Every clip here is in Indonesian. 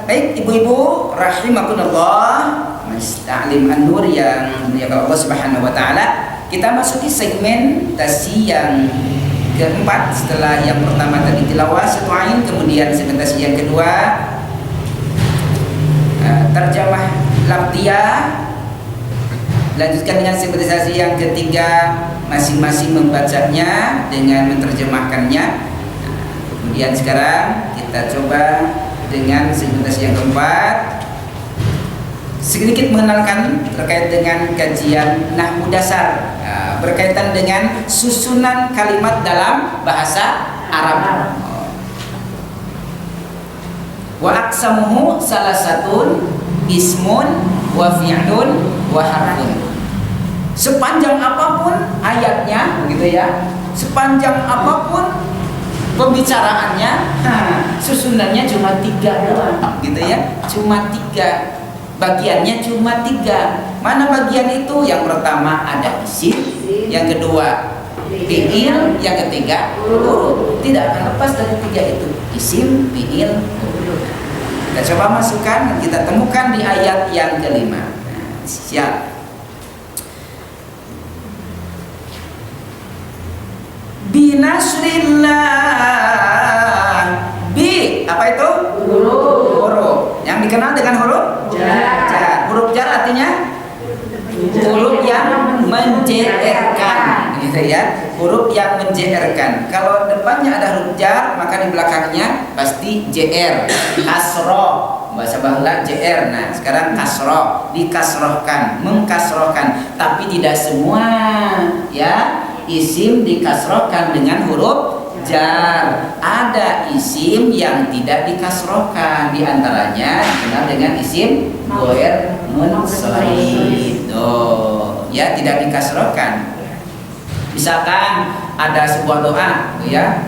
Baik ibu-ibu rahimakumullah, Mas Ta'lim An-Nur yang dimuliakan Allah Subhanahu wa taala, kita masuki segmentasi yang keempat. Setelah yang pertama tadi tilawah satu ain, kemudian segmentasi yang kedua terjemah lafziyah, lanjutkan dengan segmentasi yang ketiga masing-masing membacanya dengan menerjemahkannya. Kemudian sekarang kita coba dengan segmentasi yang keempat, sedikit mengenalkan terkait dengan kajian nahwu dasar, berkaitan dengan susunan kalimat dalam bahasa Arab. Wa aqsamuhu salasatun ismun wa fi'lun wa harfun. Sepanjang apapun ayatnya, begitu ya, sepanjang apapun pembicaraannya, susunannya cuma 3 doang, gitu ya, cuma 3, bagiannya cuma 3. Mana bagian itu? Yang pertama ada isim, yang kedua fi'il, yang ketiga huruf. Tidak akan lepas dari 3 itu, isim, fi'il, huruf. Kita coba masukkan, kita temukan di ayat yang kelima. Siap. Binasrillah. Bi apa itu? Huruf. Yang dikenal dengan huruf jar. Huruf jar artinya huruf yang menjerkan, gitu ya. Huruf yang menjerkan. Kalau depannya ada huruf jar, maka di belakangnya pasti jr. Kasroh, bahasa bahasa jr. Nah, sekarang kasroh, dikasrohkan, mengkasrohkan. Tapi tidak semua, ya. Isim dikasrohkan dengan huruf jar. Ada isim yang tidak dikasrohkan, di antaranya dikenal dengan isim ghair munsharif. Ya, tidak dikasrohkan. Misalkan ada sebuah doa, ya,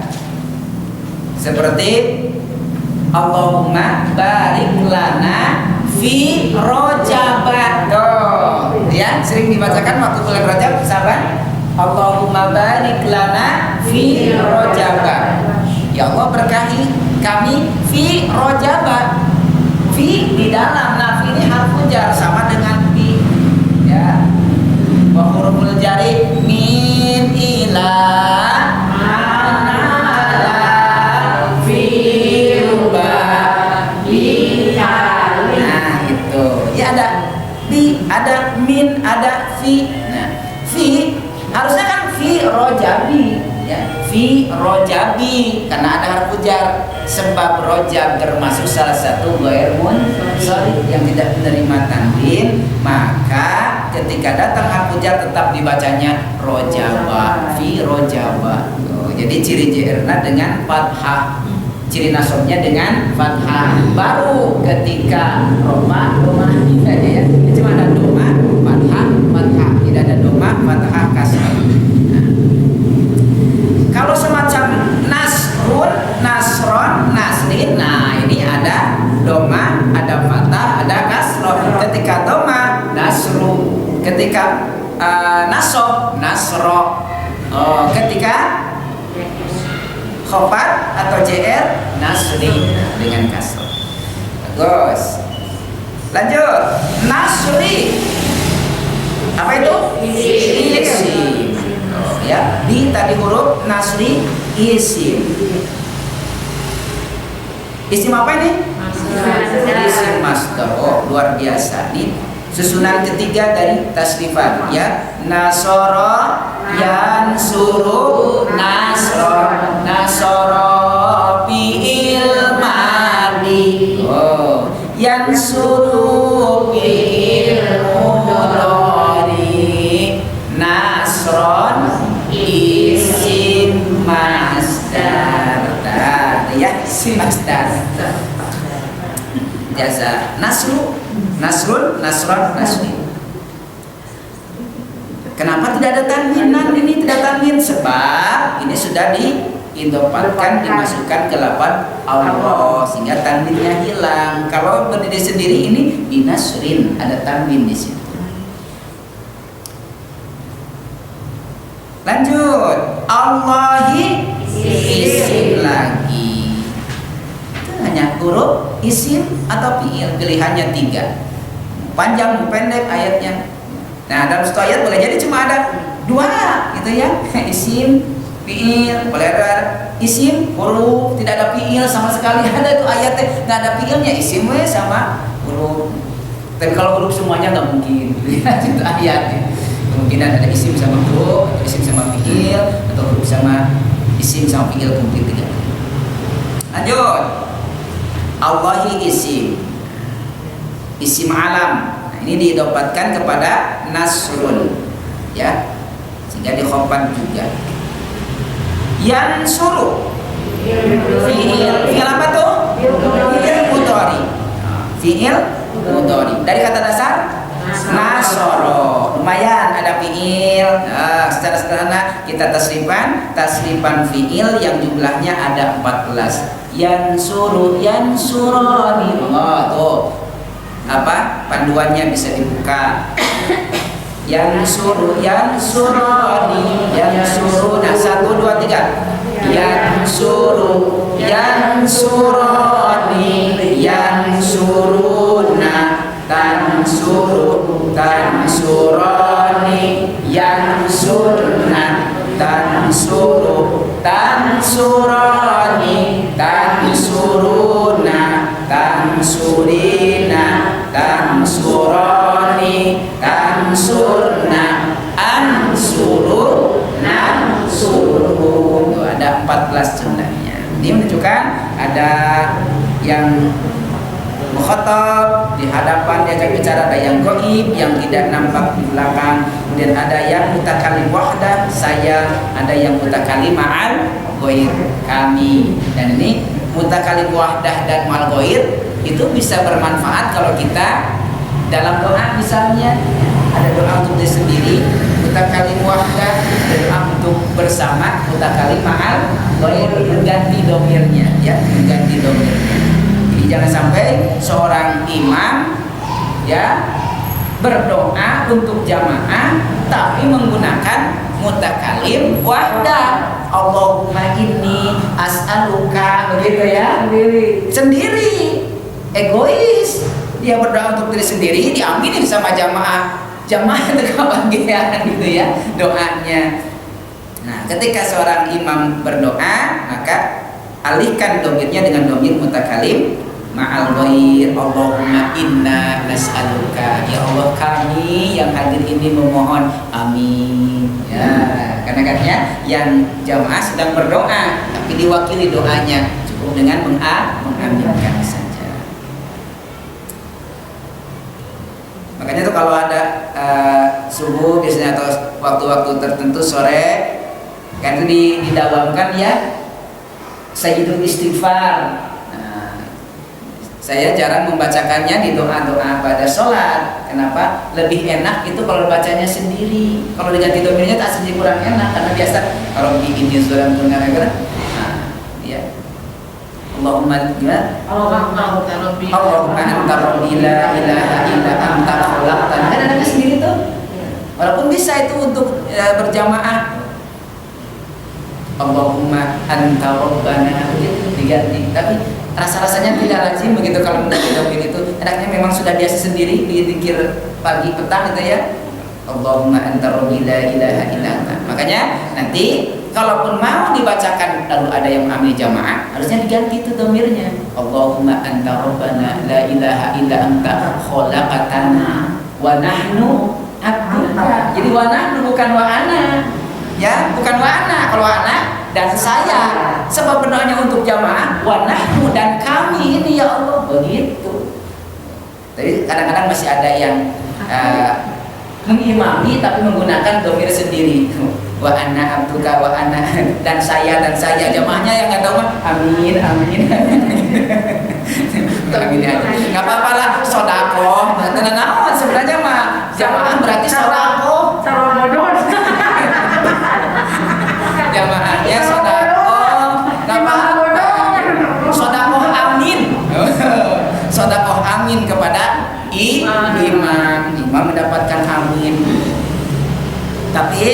seperti Allahumma barik lana fi Rajab. Ya, sering dibacakan waktu bulan Rajab, sahabat. Allahumma barik lana fi Rajab. Ya Allah, berkahi kami fi Rajab. Fi di dalam, nah fi ini harfu jar sama dengan fi, ya. Wa huruful jari min ila ana ala fi ruba bi. Nah itu ya, ada fi, ada min, ada fi. Nah fi harusnya kan fi rojabi, ya, fi rojabi, karena ada harfu jar. Sebab rojab termasuk salah satu ghair munsharif yang tidak menerima tanwin, maka ketika datang harfu jar tetap dibacanya rojaba, fi rojaba. Jadi ciri jerna dengan fathah, ciri nasabnya dengan fathah. Baru ketika roma ini aja, ya, ini cuma ada doma fathah fathah, tidak ada doma fathah kasrah. Kalau semacam nasrun, nasron, nasrin, nah ini ada doma, ada fathah, ada kasrah. Ketika doma nasru, ketika nasob nasro, ketika khofat atau jr nasri dengan kasrah. Bagus. Lanjut, nasri apa itu? Isim. Ya, di tadi huruf nasri isim. Isim apa ini? Isim masdar. Oh, luar biasa. Ini susunan ketiga dari tasrifan, ya. Nasoro, yansuru, nasro, nasoro fi'il madi. Oh, yansuru fi'il mudhari, nasron isim masdar. Ya, isim masdar. Biasa nasru, nasrun, nasron, nasri. Kenapa tidak ada tanwinan? Ini tidak tanwin sebab ini sudah diidopatkan, dimasukkan ke lafaz Allah sehingga tanwinnya hilang. Kalau berdiri sendiri ini binasrin, ada tanwin di situ. Lanjut, Allahi isim lagi. Itu hanya huruf isim atau fiil, pilihannya 3. Panjang pendek ayatnya. Nah, dalam satu ayat boleh jadi cuma ada 2 gitu ya. Isim, fiil, boleh ada isim, huruf, tidak ada fiil sama sekali. Ada itu ayatnya nggak ada fiilnya, isim sama huruf. Tapi kalau huruf semuanya nggak mungkin gitu ya. Itu ayatnya. Kemungkinan ada isim sama huruf, atau isim sama fiil, atau huruf sama isim sama fiil mungkin 3. Lanjut. Allahi isim. Isim alam. Nah, ini diidopatkan kepada nasrun, ya, sehingga dikhafad juga. Yansuru. Fiil apa tuh? Fiil mudhari. Fiil mudhari. Dari kata dasar nasoro. Lumayan ada fiil. Nah, secara sederhana kita tasrifan fiil yang jumlahnya ada 14. Yansuru, yansurani. Oh, tuh. Apa panduannya bisa dibuka. Yansuru, yansurani, yansuruna. 1, 2, 3. Yansuru, yansurani, yansuruna, tansuru, tansurani, yansurna, tansuru, tansurani, tansuruna, tansurina, tansurani, tansurna, ansuru, nansuru. Ada 14 jumlahnya. Ini menunjukkan ada yang mukhatab di hadapan diajak bicara, ada yang ghaib yang tidak nampak di belakang, kemudian ada yang mutakallim wahdah saya, ada yang mutakallim ma'al ghair kami. Dan ini mutakallim wahdah dan ma'al ghair itu bisa bermanfaat kalau kita dalam doa, misalnya ada doa untuk diri sendiri mutakallim wahdah, ada doa untuk bersama mutakallim ma'al ghair, mengganti domirnya, ya, mengganti domirnya. Jadi jangan sampai seorang imam ya berdoa untuk jamaah tapi menggunakan mutakallim wahdah. Allahumma inni as'aluka, begitu ya, sendiri egois. Dia berdoa untuk diri sendiri, diaminin sama jamaah itu kebahagiaan gitu ya doanya. Nah, ketika seorang imam berdoa, maka alihkan domirnya dengan domir mutakallim ma'al ghair. Allahumma inna nas'aluka, ya Allah kami yang hadir ini memohon, amin. Ya, karena katanya yang jamaah sedang berdoa tapi diwakili doanya, cukup dengan mengaminkan saja. Makanya tuh kalau ada subuh biasanya atau waktu-waktu tertentu sore kan itu didawamkan ya sayyidul istighfar. Nah, saya jarang membacakannya di doa-doa pada sholat. Kenapa? Lebih enak itu kalau bacanya sendiri. Kalau diganti domirnya tak sedikit kurang enak karena biasa kalau bikin surat benar kan. Nah, ya. Allahumma gimana? Allahumma anta rabbi la ilaha illa anta khalaqtani. Kan ada sendiri tuh. Walaupun bisa itu untuk berjamaah. Allahumma anta rabbana diganti, tapi rasa-rasanya tidak lazim begitu kalau mengganti domir itu. Enaknya memang sudah biasa sendiri dikir pagi petang gitu ya. Allahumma anta rabbi la ilaha illa anta. Makanya nanti kalaupun mau dibacakan lalu ada yang mengambil jamaah, harusnya diganti itu domirnya. Allahumma anta rabbana la ilaha illa anta khalaqtana wa nahnu abduka. Jadi wa nahnu bukan wa ana. Ya, bukan wa ana. Kalau wa ana dan saya. Sebab berdoanya untuk jamaah wa nahnu dan kami ini ya Allah, begitu. Jadi kadang-kadang masih ada yang mengimami tapi menggunakan domir sendiri. Wa anna abduka wa anna dan saya jamaahnya yang nggak tahu mah amin amin amin aja nggak apa-apa lah sodako tenang sebenarnya mah jamaah berarti sodako jamaahnya sodako nggak apa-apa sodako amin sodako amin kepada imam mendapatkan amin. Tapi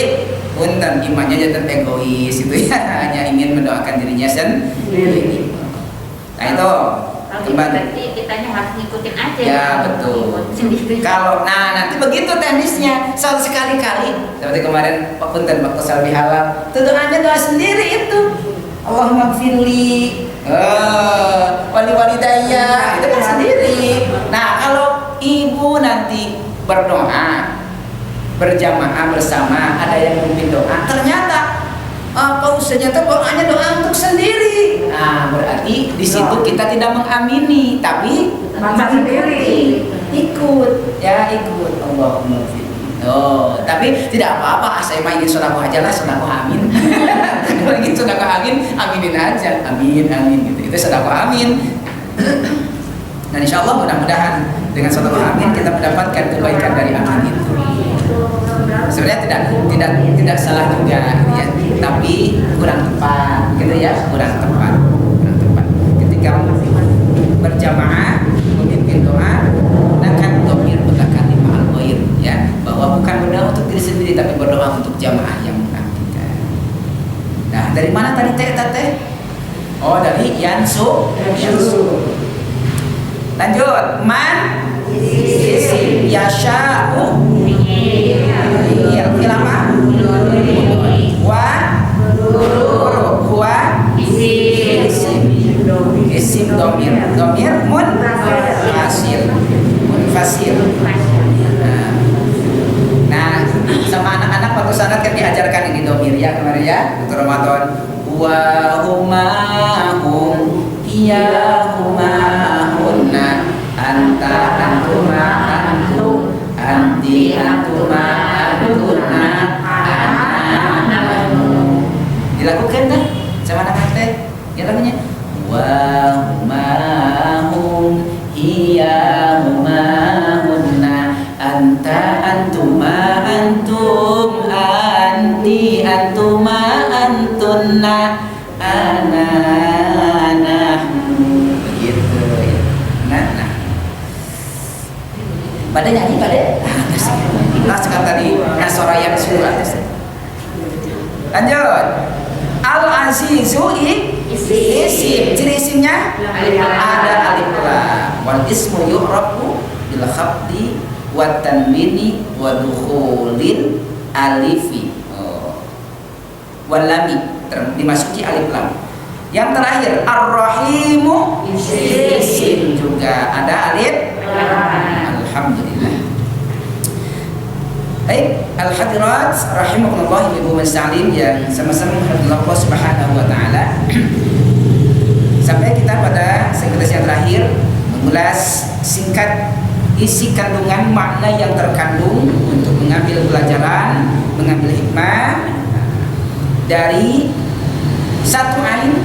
punten imannya jangan egois itu ya, hanya ingin mendoakan dirinya sendiri. Nah itu kembali. Berarti kitanya harus ngikutin aja. Ya betul. Kalau nanti begitu teknisnya, soal sekali-kali. Seperti kemarin Pak Punten waktu salbi halal, itu doanya doa sendiri itu. Allahumma gfirli, wali daya, itu kan sendiri. Nah kalau ibu nanti berdoa berjamaah bersama, ada yang memimpin doa, ternyata Pak Ustaz ternyata doanya doa untuk sendiri. Nah berarti di situ kita tidak mengamini, tapi sendiri ikut ya, ikut Allahumma gfirli. Oh, tapi tidak apa-apa, saya mah ingin sedekah aja lah, sedekah amin. Kalau ingin sedekah amin, aminin aja, amin gitu. Itu sedekah amin. Dan insya Allah mudah-mudahan dengan sedekah amin kita mendapatkan kebaikan dari amin itu. Sebenarnya tidak salah juga, ya, tapi kurang tepat, gitu ya, kurang tepat. Ketika berjamaah memimpin doa, gunakan dhamir mutakallim ma'al ghair, ya, bahwa bukan berdoa untuk diri sendiri tapi berdoa untuk jamaah yang mengabdikan. Nah, dari mana tadi teh? Oh, dari yansu. Lanjut, man isim yasha'u ilama wa huwa isim domir munfasil. Nah, sama anak-anak waktu sanad kan diajarkan ini domir ya kemarin ya, untuk Ramadan. Wa humahum iyahumahunna anta antuma antum anti antuma antunna dilakukan kan sama anak-anak teh ya lagunya. Wa humahum iyahumahunna anta antuma antum anti antuma antunna ana begitu ya. Nah pada nyanyi pada naskah tadi nasoraya surat. Lanjut, al azizu isim, ciri isimnya ada alif lam, wal ismu yu'rafu bil khafdi wa tanwini wa dukhulil alifi wal lami, dimasuki alif lam. Yang terakhir ar-rahimu isim juga ada alif. Alhamdulillah. Baik, al-hadirat rahimakumullah ibu Salim yang sama-sama menghargai Allah Subhanahu wa taala. Sampai kita pada segmen yang terakhir mengulas singkat isi kandungan makna yang terkandung untuk mengambil pelajaran, mengambil hikmah dari satu ain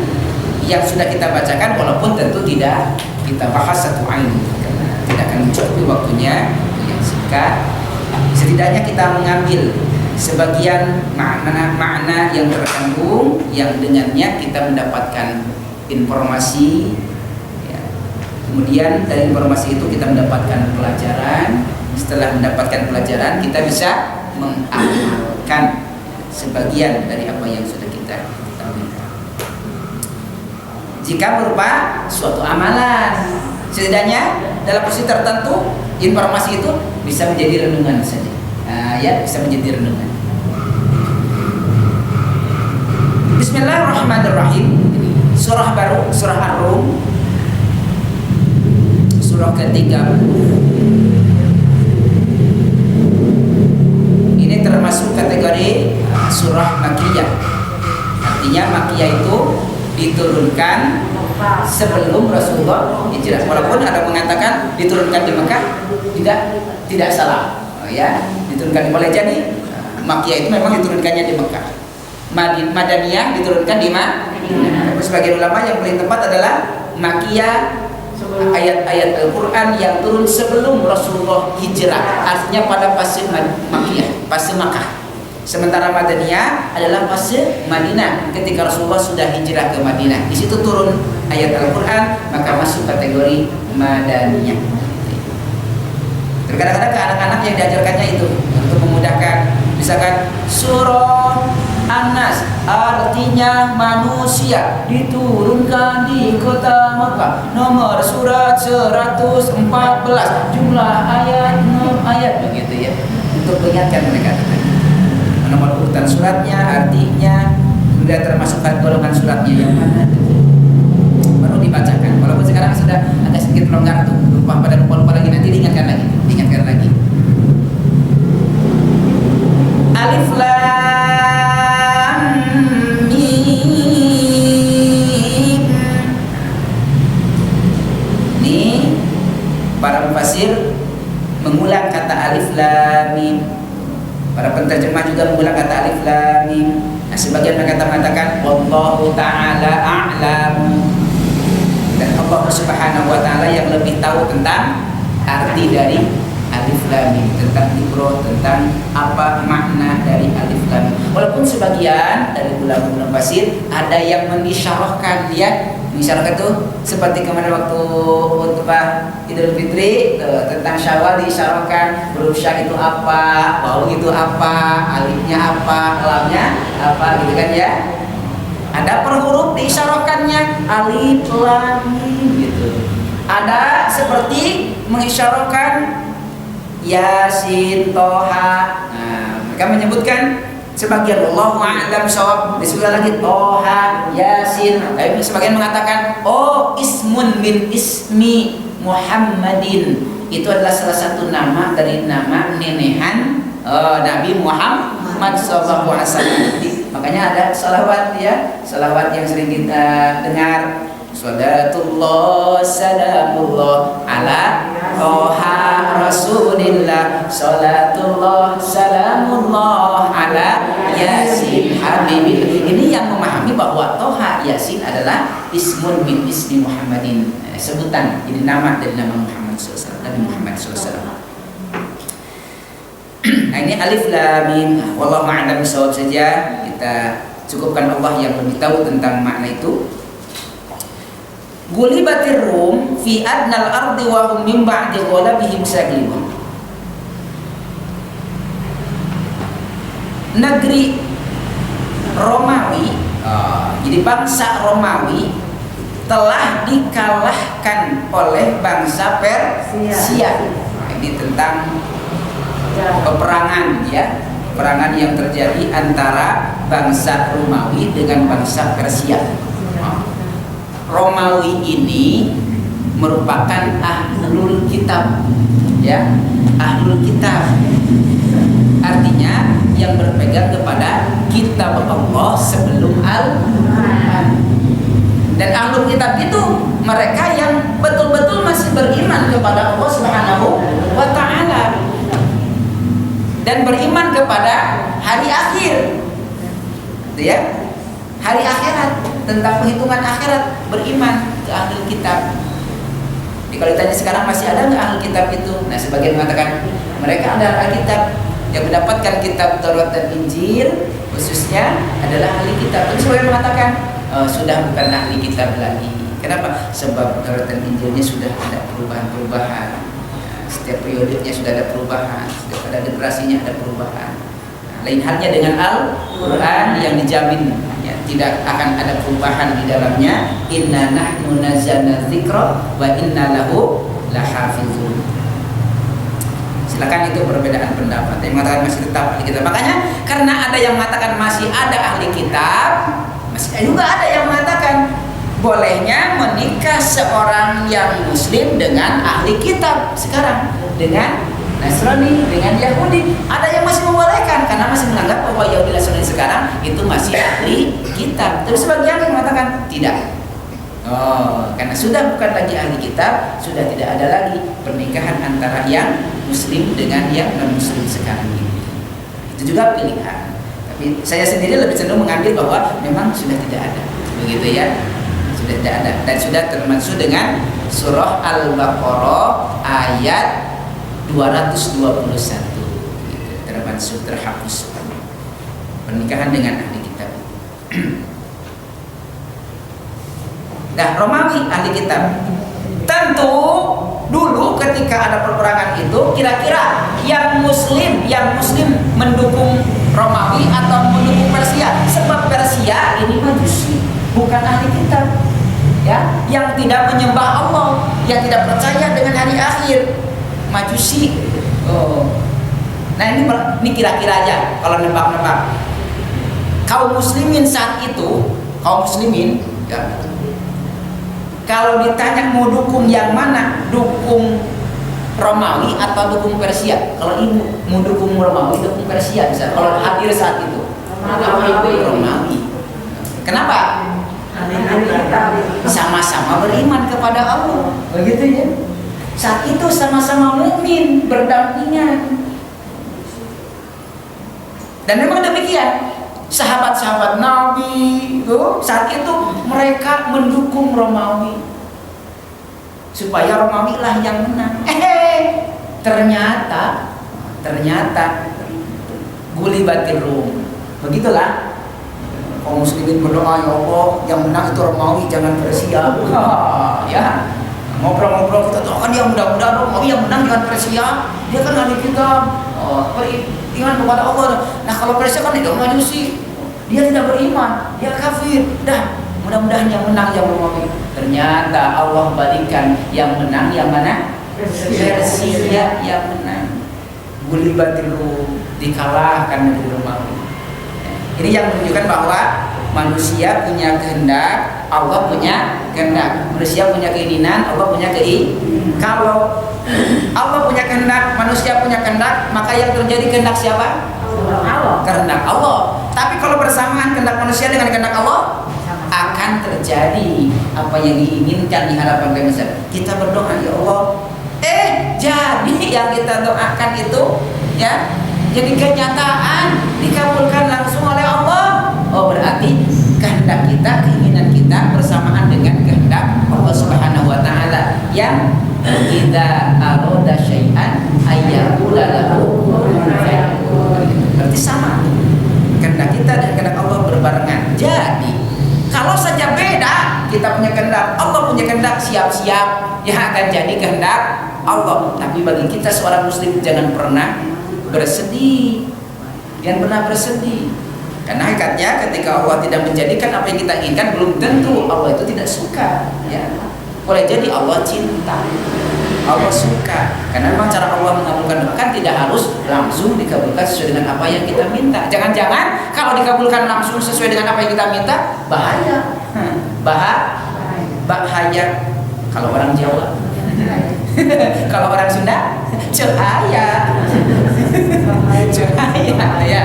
yang sudah kita bacakan, walaupun tentu tidak kita bahas satu ain karena tidak akan mencukupi waktunya yang singkat. Setidaknya kita mengambil sebagian makna yang terkandung yang dengannya kita mendapatkan informasi ya. Kemudian dari informasi itu kita mendapatkan pelajaran. Setelah mendapatkan pelajaran kita bisa mengamalkan sebagian dari apa yang sudah kita ketahui. Jika berupa suatu amalan, setidaknya dalam posisi tertentu informasi itu bisa menjadi renungan saja. Nah, ya bisa menjadi renungan. Bismillahirrahmanirrahim. Surah baru, surah Ar-Rum, surah ke-30. Ini termasuk kategori surah Makkiyah. Artinya Makkiyah itu diturunkan sebelum Rasulullah hijrah. Walaupun ada mengatakan diturunkan di Mekah, tidak salah. Ya, diturunkan di boleh jadi Makkiyah itu memang diturunkannya di Mekah. Madaniyah diturunkan di Madinah. Sebagian ulama yang paling tepat adalah Makkiyah, ayat-ayat Al-Quran yang turun sebelum Rasulullah hijrah, artinya pada fase Makkiyah, fase Makkah. Sementara Madaniyah adalah fase Madinah, ketika Rasulullah sudah hijrah ke Madinah. Di situ turun ayat Al-Quran, maka masuk kategori Madaniyah. Terkadang-kadang ke anak-anak yang diajarkannya itu untuk memudahkan, misalkan surah artinya manusia, diturunkan di kota Makkah. Nomor surat 114, jumlah ayat 6 ayat, begitu ya, untuk mengingatkan mereka tadi nomor urutan suratnya, artinya, kemudian termasuk golongan suratnya yang mana, baru dibacakan. Walaupun sekarang sudah agak sedikit longgar tuh, lupa lagi, nanti diingatkan lagi. Alif Lam Mim. Ini para mufassir mengulang kata Alif Lam Mim. Para penterjemah juga mengulang kata Alif Lam Mim. Nah, sebagian mereka mengatakan wallahu ta'ala a'lam. Dan Allah Subhanahu wa taala yang lebih tahu tentang arti dari Alif Lam Mim, tentang ibroh, tentang apa makna dari Alif Lam Mim. Walaupun sebagian dari ulama fasir ada yang mengisyarahkan, ya, mengisyarahkan itu seperti kemarin waktu khutbah Idul Fitri tentang Syawal, diisyarahkan huruf sya itu apa, waw itu apa, alifnya apa, lamnya apa, gitu kan ya. Ada per huruf diisyarahkannya Alif Lam Mim gitu. Ada seperti mengisyarahkan Yasin, Toha. Nah, mereka menyebutkan sebagian Allahu a'lam bishawab, disebut lagi Toha, Yasin. Tapi sebagian mengatakan ismun min ismi Muhammadin. Itu adalah salah satu nama dari nama nenehan Nabi Muhammad SAW. Makanya ada salawat, ya, salawat yang sering kita dengar. Salatullah salamullah ala Toha Rasulillah. Salatullah salamullah ala Yasin Habibil. Ini yang memahami bahwa Toha Yasin adalah ismun min ismi Muhammadin, sebutan, ini nama dari nama Muhammad SAW, Nabi Muhammad SAW. Nah, ini Alif Lam Mim. Wallahu a'lam bishawab saja. Kita cukupkan Allah yang lebih tahu tentang makna itu. Gulibatir Rum fi adnal ardi wa hum min ba'di ghalabihim saghlimun. Negeri Romawi, jadi bangsa Romawi telah dikalahkan oleh bangsa Persia. Ini tentang peperangan, ya, peperangan yang terjadi antara bangsa Romawi dengan bangsa Persia. Romawi ini merupakan ahlul kitab, ya, ahlul kitab, artinya yang berpegang kepada kitab Allah sebelum Al-Quran. Dan ahlul kitab itu mereka yang betul-betul masih beriman kepada Allah Subhanahu wa ta'ala dan beriman kepada hari akhir, ya, hari akhirat, tentang perhitungan akhirat, beriman ke ahlul kitab. Jadi kalau ditanya sekarang masih ada nggak ahlul kitab itu? Nah, sebagian mengatakan mereka adalah ahli kitab yang mendapatkan kitab Taurat dan Injil, khususnya adalah ahli kitab. Tapi sebagian mengatakan sudah bukan ahli kitab lagi. Kenapa? Sebab Taurat dan Injilnya sudah ada perubahan-perubahan. Setiap periodenya sudah ada perubahan, setiap ada generasinya ada perubahan. Lain halnya dengan Al-Quran yang dijamin, ya, tidak akan ada perubahan di dalamnya. Inna nahnu nazzalna dzikra wa inna lahu lahafizun. Silakan, itu perbedaan pendapat. Yang mengatakan masih tetap ahli kitab. Makanya karena ada yang mengatakan masih ada ahli kitab, masih juga ada yang mengatakan bolehnya menikah seorang yang muslim dengan ahli kitab sekarang, dengan Nasrani, dengan Yahudi. Ada yang masih membolehkan karena masih menganggap bahwa Yahudi Nasrani sekarang itu masih ahli kitab. Tapi sebagian yang mengatakan tidak. Karena sudah bukan lagi ahli kitab, sudah tidak ada lagi pernikahan antara yang muslim dengan yang non muslim sekarang ini. Itu juga pilihan. Tapi saya sendiri lebih cenderung mengambil bahwa memang sudah tidak ada. Begitu, ya. Sudah tidak ada dan sudah termasuk dengan surah Al-Baqarah ayat 221 gitu, termasuk terhapus pernikahan dengan ahli kitab. Nah, Romawi ahli kitab. Tentu dulu ketika ada peperangan itu, kira-kira yang muslim mendukung Romawi atau mendukung Persia? Sebab Persia ini bukan ahli kitab, ya, yang tidak menyembah Allah, yang tidak percaya dengan hari akhir, Majusi. Nah ini kira-kira aja kalau nebak-nebak. Kaum muslimin saat itu, kaum muslimin, ya, kalau ditanya mau dukung yang mana, dukung Romawi atau dukung Persia? Kalau ibu mau dukung Romawi, dukung Persia bisa. Kalau hadir saat itu Romawi. Kenapa? Sama-sama beriman kepada Allah, begitu ya. Saat itu sama-sama mukmin, berdampingan. Dan memang demikian. Sahabat-sahabat Nabi saat itu mereka mendukung Romawi supaya Romawi lah yang menang. Ternyata gulibatir Rum. Begitulah kaum muslimin berdoa, ya Allah, yang menang itu Romawi, jangan Persia. Ya, ngobrol-ngobrol kita doakan dia mudah-mudahan Romawi yang menang, jangan Persia. Dia kan ahli kitab, beriman kepada Allah. Nah kalau Persia kan tidak Majusi, dia tidak beriman, dia kafir. Dah, mudah-mudahan yang menang yang Romawi. Ternyata Allah balikan, yang menang yang mana? Persia yang menang. Gulibatir Rum, dikalahkan negeri Romawi. Ini yang menunjukkan bahwa manusia punya kehendak, Allah punya kehendak. Manusia punya keinginan, Allah punya keinginan. Kalau Allah punya kehendak, manusia punya kehendak, maka yang terjadi kehendak siapa? Allah. Kehendak Allah. Tapi kalau bersamaan kehendak manusia dengan kehendak Allah, akan terjadi apa yang diinginkan di hadapan manusia. Kita berdoa, ya Allah, jadi yang kita doakan itu, ya, jadi kenyataan, dikabulkan langsung oleh Allah. Oh, berarti kehendak kita, keinginan kita bersamaan dengan kehendak Allah Subhanahu wa taala yang idza arada syai'an ayyaqula lahu kun fayakun. Berarti sama. Kehendak kita dan kehendak Allah berbarengan. Jadi, kalau saja beda, kita punya kehendak, Allah punya kehendak, siap-siap yang akan jadi kehendak Allah. Tapi bagi kita seorang muslim jangan pernah bersedih. Jangan pernah bersedih. Karena hakikatnya ketika Allah tidak menjadikan apa yang kita inginkan, belum tentu Allah itu tidak suka, ya. Boleh jadi Allah cinta, Allah suka. Karena memang cara Allah mengabulkan doa kan tidak harus langsung dikabulkan sesuai dengan apa yang kita minta. Jangan-jangan kalau dikabulkan langsung sesuai dengan apa yang kita minta, bahaya. Bahaya. Kalau orang Jawa. Kalau orang Sunda, cahaya. Cahaya, ya.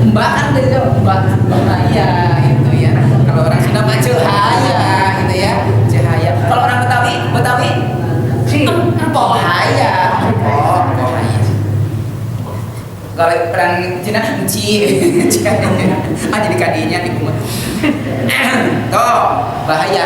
Mbakan dari Jawa, bahaya itu ya. Kalau orang Sunda mah cahaya gitu ya. Cahaya. Kalau orang Betawi pohaya. Pohaya. Kalau orang Cina jadi kadinya di rumah. Tuh, bahaya.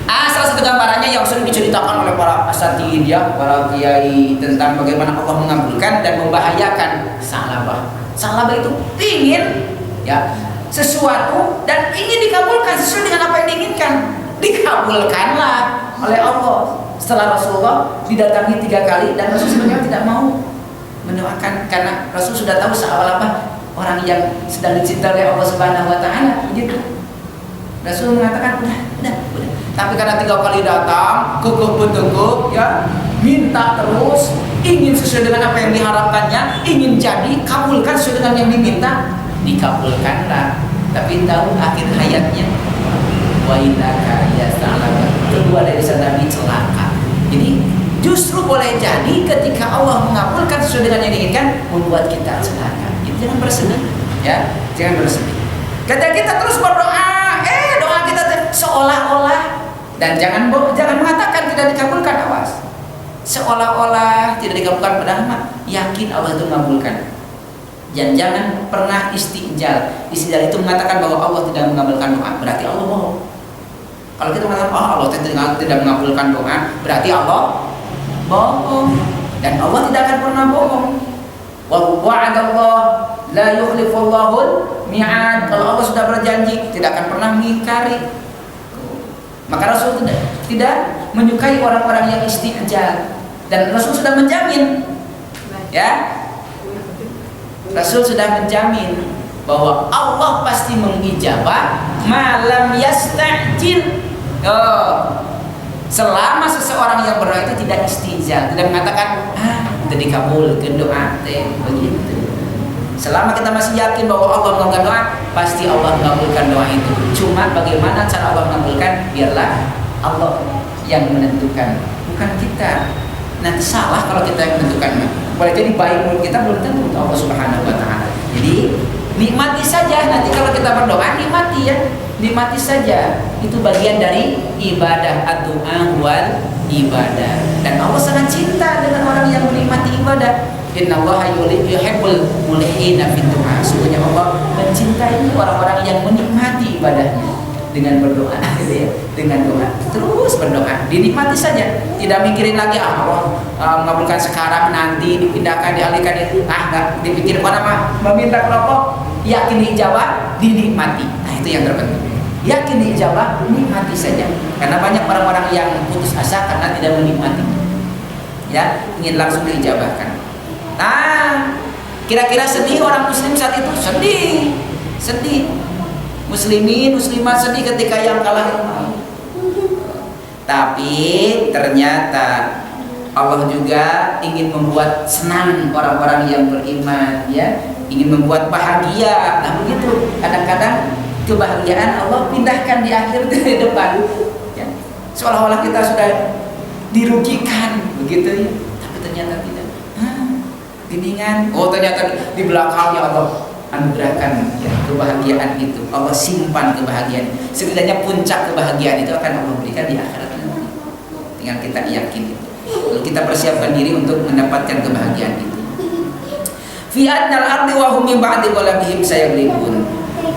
Salah satu gambarannya yang sering diceritakan oleh para asatidz, ya, para kiai, tentang bagaimana Allah mengabulkan dan membahayakan salabah. Salabah itu ingin, ya, sesuatu dan ingin dikabulkan sesuai dengan apa yang diinginkan. Dikabulkanlah oleh Allah. Setelah Rasulullah didatangi 3 kali dan Rasul sebenarnya tidak mau mendoakan karena Rasul sudah tahu salabah orang yang sedang dicintai oleh Allah Subhanahu wa taala, begitu. Rasul mengatakan udah. Tapi karena 3 kali datang, kekeh, ya, minta terus, ingin sesuai dengan apa yang diharapkannya, ingin jadi, kabulkan sesuai dengan yang diminta, dikabulkanlah. Tapi tahu akhir hayatnya, wa innaka ya salama. Kedua dari Nabi celaka. Jadi justru boleh jadi ketika Allah mengabulkan sesuai dengan yang diinginkan, membuat kita celaka. Jadi jangan bersedih, ya, jangan bersedih. Ketika kita terus berdoa, doa kita seolah-olah. Dan jangan mengatakan tidak dikabulkan, awas. Seolah-olah tidak dikabulkan, padahal yakin Allah itu mengabulkan. Dan jangan pernah istijal. Istijal itu mengatakan bahwa Allah tidak mengabulkan doa, berarti Allah bohong. Kalau kita mengatakan Allah tidak mengabulkan doa, berarti Allah bohong. Dan Allah tidak akan pernah bohong. Wa'adallah la yukhlifullahul mi'ad. Kalau Allah sudah berjanji, tidak akan pernah mengingkari. Maka Rasul tidak menyukai orang-orang yang istijal, dan Rasul sudah menjamin, ya, Rasul sudah menjamin bahwa Allah pasti mengijabah malam yasta'jil. Selama seseorang yang berdoa itu tidak istijal, tidak mengatakan itu dikabulkan doa begitu. Selama kita masih yakin bahwa Allah mengabulkan doa, pasti Allah mengabulkan doa itu. Cuma bagaimana cara Allah mengabulkan, biarlah Allah yang menentukan, bukan kita. Nanti salah kalau kita yang menentukan. Boleh jadi baik menurut kita, belum tentu untuk Allah Subhanahu wa taala. Jadi nikmati saja, nanti kalau kita berdoa nikmati ya. Nikmati saja, itu bagian dari ibadah, ad-du'a wal ibadah. Dan Allah sangat cinta dengan orang yang menikmati ibadah. Innallaha yuhibbul mulihina fid du'a. Sesungguhnya Allah mencintai orang-orang yang menikmati ibadahnya dengan berdoa, gitu ya. Dengan doa, terus berdoa, dinikmati saja, tidak mikirin lagi Allah mengabulkan sekarang, nanti dipindahkan, dialihkan itu, nggak dipikir pada meminta rokok, yakin dijawab, dinikmati. Nah itu yang terpenting. Yakin dijawab, nikmati saja. Karena banyak orang-orang yang putus asa karena tidak menikmati. Ya, ingin langsung diijabahkan. Nah, kira-kira sedih orang muslim saat itu? Sedih. Muslimin, muslimat sedih ketika yang kalah. Tapi ternyata Allah juga ingin membuat senang orang-orang yang beriman, ya, ingin membuat bahagia. Nah begitu, kadang-kadang kebahagiaan Allah pindahkan di akhir di depan, ya. Seolah-olah kita sudah dirugikan, begitu ya. Tapi ternyata tidak. Geningan. Oh ternyata di belakangnya Allah anugerahkan ya, kebahagiaan itu. Allah simpan kebahagiaan. Setidaknya puncak kebahagiaan itu akan Allah berikan di akhirat nanti. Tinggal kita yakin itu. Lalu kita persiapkan diri untuk mendapatkan kebahagiaan itu. Fi adnal ardi wa hum min ba'di qalbihim sayaglibun.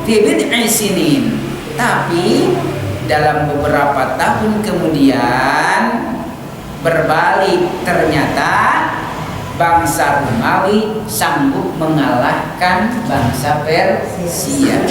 Fi bid'i sinin. Tapi dalam beberapa tahun kemudian berbalik, ternyata bangsa Romawi sanggup mengalahkan bangsa Persia.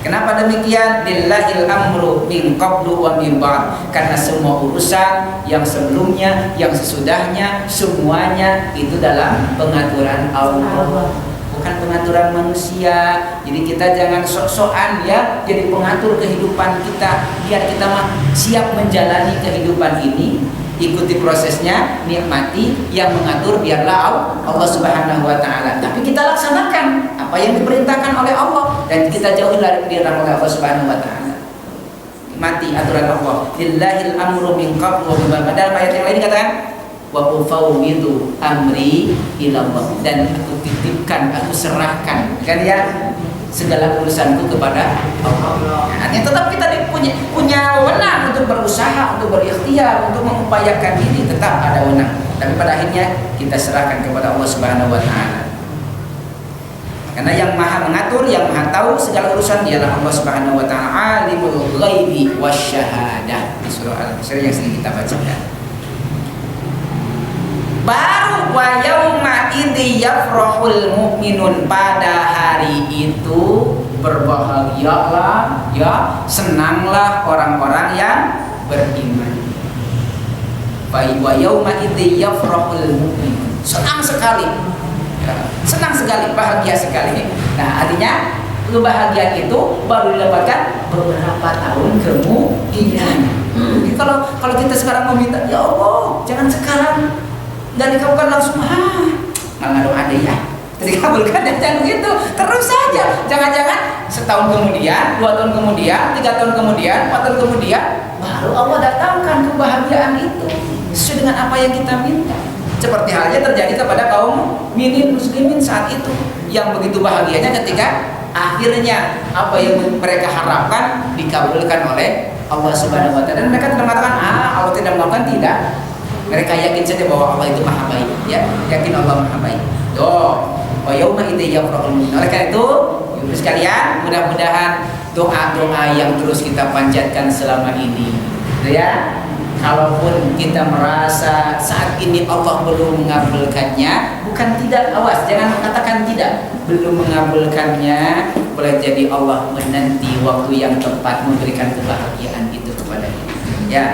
Kenapa demikian? Lillahil amru min qablu wa min ba'd. Karena semua urusan yang sebelumnya, yang sesudahnya, semuanya itu dalam pengaturan Allah, bukan pengaturan manusia. Jadi kita jangan sok-sokan ya jadi pengatur kehidupan kita. Biar kita siap menjalani kehidupan ini, ikuti prosesnya, nikmati, yang mengatur biarlah Allah Subhanahu wa taala. Tapi kita laksanakan apa yang diperintahkan oleh Allah dan kita jauhi dari dilarang oleh Allah Subhanahu wa taala. Nikmati aturan Allah. Lillahil amru min qablu wa min ba'd. Dalam ayat yang lain dikatakan wa ufawwidu amri ila Allah, dan aku titipkan, aku serahkan kan ya segala urusanku kepada Allah. Artinya tetap kita punya wewenang untuk berusaha, untuk berikhtiar, untuk mengupayakan diri, tetap ada wewenang. Tapi pada akhirnya kita serahkan kepada Allah Subhanahu wa taala. Karena yang maha mengatur, yang maha tahu segala urusan dialah Allah Subhanahu wa taala, alimul ghaibi wasyahadah, di surah Al-Baqarah yang sering kita bacakan. Baru wa yauma idzi yafrahul mu'minun, pada hari itu berbahagialah ya, senanglah orang-orang yang beriman. Wa yauma idzi yafrahul mu'minun, senang sekali ya, senang sekali, bahagia sekali. Nah artinya kebahagiaan itu baru didapatkan beberapa tahun kemudian. Kalau kita sekarang meminta, ya Allah jangan sekarang, dan dikabulkan langsung, nggak ada ya, dikabulkan dan jangan begitu terus saja. Jangan-jangan setahun kemudian, 2 tahun kemudian, 3 tahun kemudian, 4 tahun kemudian baru Allah datangkan kebahagiaan itu sesuai dengan apa yang kita minta. Seperti halnya terjadi kepada kaum muslimin saat itu, yang begitu bahagianya ketika akhirnya apa yang mereka harapkan dikabulkan oleh Allah Subhanahu wa taala. Dan mereka tidak mengatakan Allah tidak melakukan, tidak. Mereka yakin saja bahwa Allah itu maha baik, ya, yakin Allah maha baik. Wa yauma idzi yafrahul mu'minun. Oleh karena itu, ibu sekalian, mudah-mudahan doa-doa yang terus kita panjatkan selama ini, gitu ya. Kalaupun kita merasa saat ini Allah belum mengabulkannya, bukan tidak, awas, jangan katakan tidak, belum mengabulkannya. Boleh jadi Allah menanti waktu yang tepat memberikan kebahagiaan itu kepada kita, ya.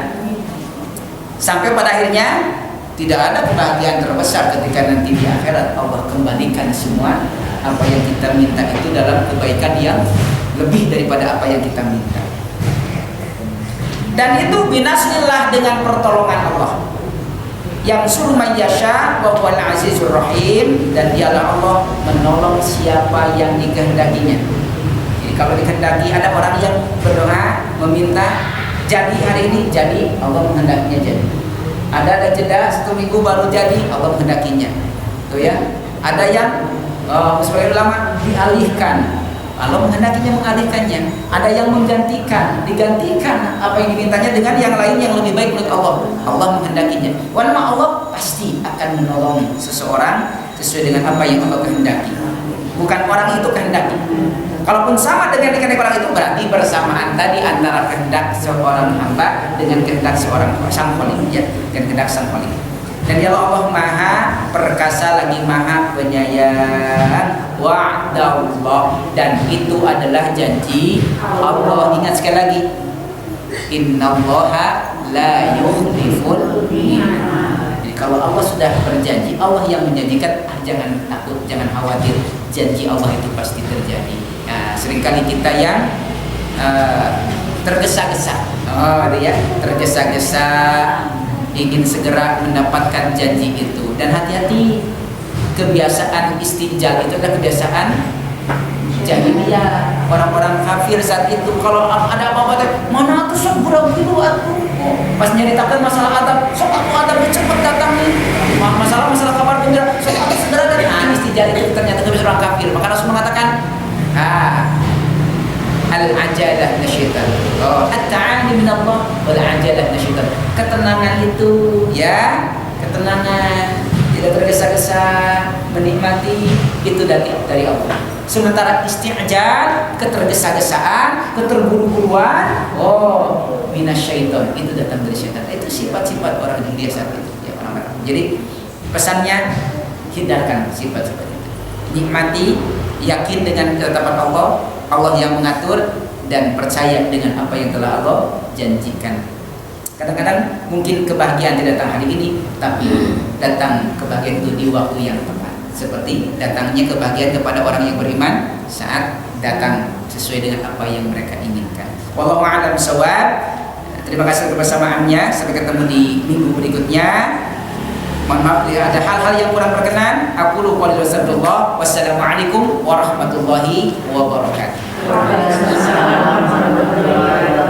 Sampai pada akhirnya tidak ada kebahagiaan terbesar ketika nanti di akhirat Allah kembalikan semua apa yang kita minta itu dalam kebaikan yang lebih daripada apa yang kita minta. Dan itu binasrillah, dengan pertolongan Allah. Yang suruh mayyasha wa huwal azizur rahim, dan dialah Allah menolong siapa yang dikehendakinya. Jadi kalau dikehendaki, ada orang yang berdoa meminta jadi hari ini, jadi Allah menghendakinya jadi. Ada jeda 1 minggu baru jadi, Allah menghendakinya. Tuh ya. Ada yang sebagai ulama dialihkan, Allah menghendakinya mengalihkannya. Ada yang digantikan apa yang dimintanya dengan yang lain yang lebih baik menurut Allah. Allah menghendakinya. Walaupun Allah pasti akan menolong seseorang sesuai dengan apa yang Allah kehendaki. Bukan orang itu kehendaki. Kalaupun sama dengan kehendak orang itu, berarti bersamaan tadi antara kehendak seorang hamba dengan kehendak seorang sang khalik, ya, dengan kehendak sang khalik. Dan ya Allah Maha perkasa lagi Maha penyayang. Wa'dallah, dan itu adalah janji Allah. Ingat sekali lagi, innallaha la yukhliful mi'ad. Jadi kalau Allah sudah berjanji, Allah yang menjanjikan, jangan takut, jangan khawatir, janji Allah itu pasti terjadi. Nah, seringkali kita yang tergesa-gesa, tergesa-gesa ingin segera mendapatkan janji itu. Dan hati-hati, kebiasaan istinja itu adalah kebiasaan jahiliyah. Orang-orang kafir saat itu kalau ada apa-apa, mana tuh sok buru-buru aku, pas nyeritakan masalah adab, sok aku adab cepat datang nih, masalah kabar gembira, sok aku segera dari istinja. Itu ternyata kebiasaan orang kafir. Maka Rasul mengatakan, al-ajalah nasyaitan. At-ta'ani minallah wal ajalah nasyaitan. Ketenangan itu, ya, ketenangan, tidak tergesa-gesa menikmati, itu dari Allah. Sementara isti'jal, ketergesa-gesaan, keterburu-buruan, minasyaiton, itu datang dari syaitan. Itu sifat-sifat orang India saat itu, ya, orang-orang. Jadi pesannya, hindarkan sifat-sifat itu. Nikmati, yakin dengan ketetapan Allah, Allah yang mengatur, dan percaya dengan apa yang telah Allah janjikan. Kadang-kadang mungkin kebahagiaan tidak datang hari ini, tapi datang kebahagiaan itu di waktu yang tepat. Seperti datangnya kebahagiaan kepada orang yang beriman saat datang sesuai dengan apa yang mereka inginkan. Wallahu a'lam bishawab. Terima kasih kebersamaannya. Sampai ketemu di minggu berikutnya. Mohon maaf bila ada hal-hal yang kurang berkenan. Aku lupa wassalamualaikum warahmatullahi wabarakatuh. Waalaikumsalam warahmatullahi wabarakatuh.